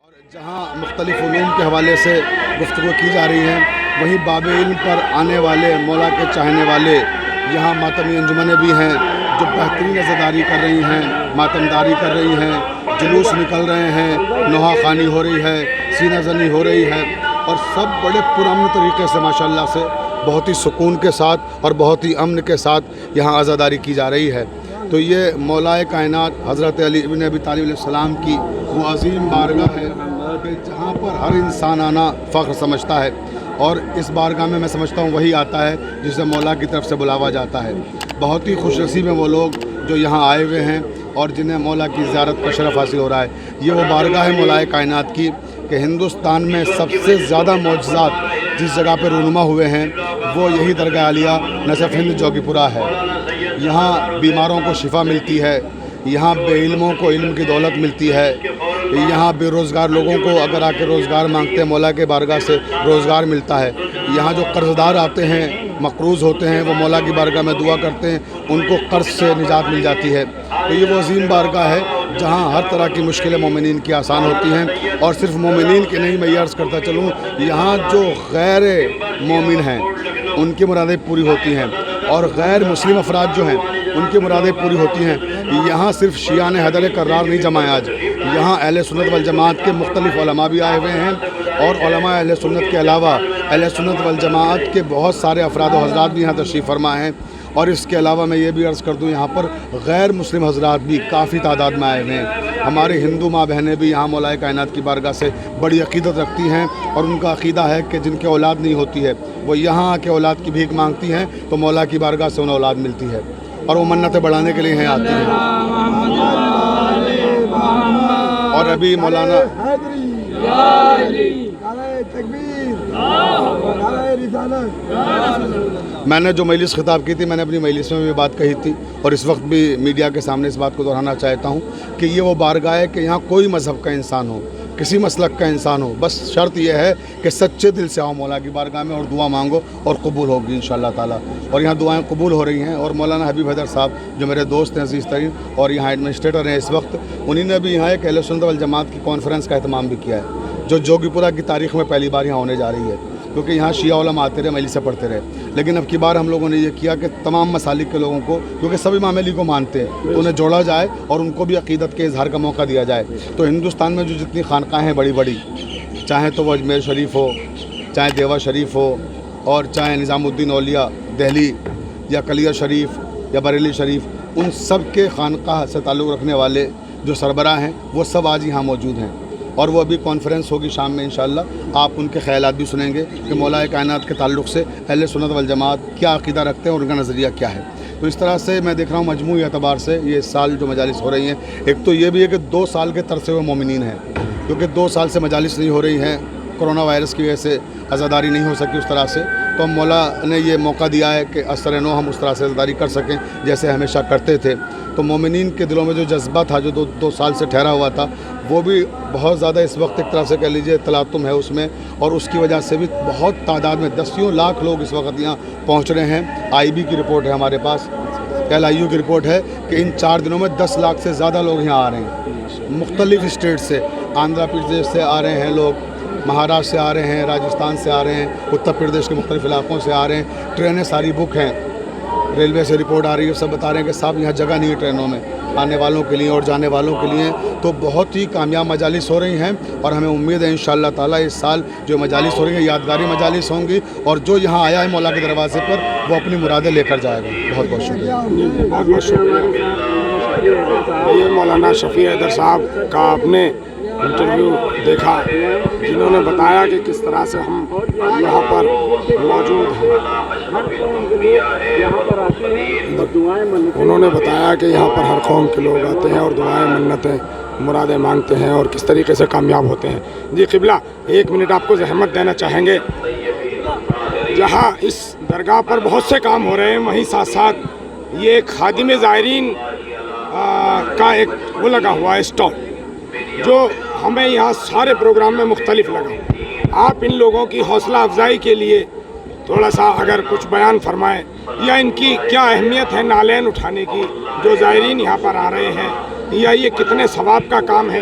جہاں مختلف علوم کے حوالے سے گفتگو کی جا رہی ہے، وہیں باب علم پر آنے والے مولا کے چاہنے والے یہاں ماتمی انجمنیں بھی ہیں جو بہترین عزاداری کر رہی ہیں، ماتمداری کر رہی ہیں، جلوس نکل رہے ہیں، نوحہ خوانی ہو رہی ہے، سینہ زنی ہو رہی ہے، اور سب بڑے پرامن طریقے سے ماشاءاللہ سے بہت ہی سکون کے ساتھ اور بہت ہی امن کے ساتھ یہاں عزاداری کی جا رہی ہے۔ تو یہ مولا کائنات حضرت علی ابن ابی طالب علیہ السلام کی وہ عظیم بارگاہ ہے کہ جہاں پر ہر انسان آنا فخر سمجھتا ہے، اور اس بارگاہ میں سمجھتا ہوں وہی آتا ہے جسے مولا کی طرف سے بلاوا جاتا ہے۔ بہت ہی خوش نصیب ہیں وہ لوگ جو یہاں آئے ہوئے ہیں اور جنہیں مولا کی زیارت کا شرف حاصل ہو رہا ہے۔ یہ وہ بارگاہ ہے مولا کائنات کی کہ ہندوستان میں سب سے زیادہ معجزات جس جگہ پہ رونما ہوئے ہیں وہ یہی درگاہ عالیہ نصف ہند جوگی پورہ ہے۔ یہاں بیماروں کو شفا ملتی ہے، یہاں بے علموں کو علم کی دولت ملتی ہے، یہاں بے روزگار لوگوں کو اگر آ کے روزگار مانگتے ہیں مولا کے بارگاہ سے روزگار ملتا ہے، یہاں جو قرض دار آتے ہیں مقروض ہوتے ہیں وہ مولا کی بارگاہ میں دعا کرتے ہیں ان کو قرض سے نجات مل جاتی ہے۔ تو یہ وہ عظیم بارگاہ ہے جہاں ہر طرح کی مشکلیں مومنین کی آسان ہوتی ہیں، اور صرف مومنین کی نہیں، میں یہ عرض کرتا چلوں یہاں جو غیر مومن ہیں ان کی مرادیں پوری ہوتی ہیں، اور غیر مسلم افراد جو ہیں ان کی مرادیں پوری ہوتی ہیں۔ یہاں صرف شیعان حیدر کرار نہیں جمع ہے آج، یہاں اہل سنت والجماعت کے مختلف علماء بھی آئے ہوئے ہیں، اور علماء اہل سنت کے علاوہ اہل سنت والجماعت کے بہت سارے افراد و حضرات بھی یہاں تشریف فرما ہیں، اور اس کے علاوہ میں یہ بھی عرض کر دوں یہاں پر غیر مسلم حضرات بھی کافی تعداد میں آئے ہوئے ہیں۔ ہمارے ہندو ماں بہنیں بھی یہاں مولا کائنات کی بارگاہ سے بڑی عقیدت رکھتی ہیں، اور ان کا عقیدہ ہے کہ جن کے اولاد نہیں ہوتی ہے وہ یہاں آ کے اولاد کی بھیک مانگتی ہیں تو مولا کی بارگاہ سے انہیں اولاد ملتی ہے، اور وہ منتیں بڑھانے کے لیے یہاں آتی ہیں۔ اور ابھی مولانا میں نے جو مجلس خطاب کی تھی میں نے اپنی مجلس میں بھی بات کہی تھی، اور اس وقت بھی میڈیا کے سامنے اس بات کو دہرانا چاہتا ہوں کہ یہ وہ بارگاہ ہے کہ یہاں کوئی مذہب کا انسان ہو، کسی مسلک کا انسان ہو، بس شرط یہ ہے کہ سچے دل سے آؤ مولا کی بارگاہ میں اور دعا مانگو اور قبول ہوگی انشاءاللہ تعالیٰ۔ اور یہاں دعائیں قبول ہو رہی ہیں، اور مولانا حبیب حیدر صاحب جو میرے دوست ہیں عزیز ترین اور یہاں ایڈمنسٹریٹر ہیں اس وقت، انہی نے بھی یہاں ایک اہل سنت والجماعت کی کانفرنس کا اہتمام بھی کیا ہے جو جوگی پورہ کی تاریخ میں پہلی بار یہاں ہونے جا رہی ہے، کیونکہ یہاں شیعہ علماء آتے رہے، مجلس سے پڑھتے رہے، لیکن اب کی بار ہم لوگوں نے یہ کیا کہ تمام مسالک کے لوگوں کو، کیونکہ سب امام علی کو مانتے ہیں، تو انہیں جوڑا جائے اور ان کو بھی عقیدت کے اظہار کا موقع دیا جائے۔ تو ہندوستان میں جو جتنی خانقاہیں ہیں بڑی بڑی، چاہے تو وہ اجمیر شریف ہو، چاہے دیوا شریف ہو، اور چاہے نظام الدین اولیاء دہلی یا کلیہ شریف یا بریلی شریف، ان سب کے خانقاہ سے تعلق رکھنے والے جو سربراہ ہیں وہ سب آج یہاں موجود ہیں، اور وہ ابھی کانفرنس ہوگی شام میں انشاءاللہ، آپ ان کے خیالات بھی سنیں گے کہ مولا کائنات کے تعلق سے اہل سنت والجماعت کیا عقیدہ رکھتے ہیں اور ان کا نظریہ کیا ہے۔ تو اس طرح سے میں دیکھ رہا ہوں مجموعی اعتبار سے یہ اس سال جو مجالس ہو رہی ہیں، ایک تو یہ بھی ہے کہ 2 سال کے ترسے ہوئے مومنین ہیں، کیونکہ 2 سال سے مجالس نہیں ہو رہی ہیں، کرونا وائرس کی وجہ سے عزاداری نہیں ہو سکی اس طرح سے، تو مولا نے یہ موقع دیا ہے کہ اثر نو ہم اس طرح سے عزاداری کر سکیں جیسے ہمیشہ کرتے تھے۔ تو مومنین کے دلوں میں جو جذبہ تھا جو 2 سال سے ٹھہرا ہوا تھا وہ بھی بہت زیادہ اس وقت ایک طرح سے کہہ لیجیے تلاطم ہے اس میں، اور اس کی وجہ سے بھی بہت تعداد میں 10 لاکھ لوگ اس وقت یہاں پہنچ رہے ہیں۔ آئی بی کی رپورٹ ہے ہمارے پاس، LIU کی رپورٹ ہے کہ ان 4 دنوں میں 10 لاکھ سے زیادہ لوگ یہاں آ رہے ہیں مختلف اسٹیٹ سے، آندھرا پردیش سے آ رہے ہیں لوگ، مہاراشٹر سے آ رہے ہیں، راجستھان سے آ رہے ہیں، اتر پردیش کے مختلف علاقوں سے آ رہے ہیں، ٹرینیں ساری بک ہیں، ریلوے سے رپورٹ آ رہی ہے، سب بتا رہے ہیں کہ صاحب یہاں جگہ نہیں ہے ٹرینوں میں، آنے والوں کے لیے اور جانے والوں کے لیے۔ تو بہت ہی کامیاب مجالس ہو رہی ہیں، اور ہمیں امید ہے انشاءاللہ تعالیٰ اس سال جو مجالس ہو رہی ہیں یادگاری مجالس ہوں گی، اور جو یہاں آیا ہے مولا کے دروازے پر وہ اپنی مرادیں لے کر جائے گا۔ بہت بہت شکریہ۔ بہت بہت شکریہ۔ یہ مولانا شفیع حیدر صاحب کا آپ نے انٹرویو دیکھا، جنہوں نے بتایا کہ کس طرح سے ہم یہاں پر موجود ہیں۔ انہوں نے بتایا کہ یہاں پر ہر قوم کے لوگ آتے ہیں اور دعائیں منتیں مرادیں مانگتے ہیں اور کس طریقے سے کامیاب ہوتے ہیں۔ جی قبلہ 1 منٹ آپ کو زحمت دینا چاہیں گے، جہاں اس درگاہ پر بہت سے کام ہو رہے ہیں وہیں ساتھ ساتھ یہ خادم زائرین کا ایک وہ لگا ہوا ہے اسٹال، جو ہمیں یہاں سارے پروگرام میں مختلف لگا۔ آپ ان لوگوں کی حوصلہ افزائی کے لیے تھوڑا سا اگر کچھ بیان فرمائیں، یا ان کی کیا اہمیت ہے نالین اٹھانے کی جو زائرین یہاں پر آ رہے ہیں، یا یہ کتنے ثواب کا کام ہے،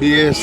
BAC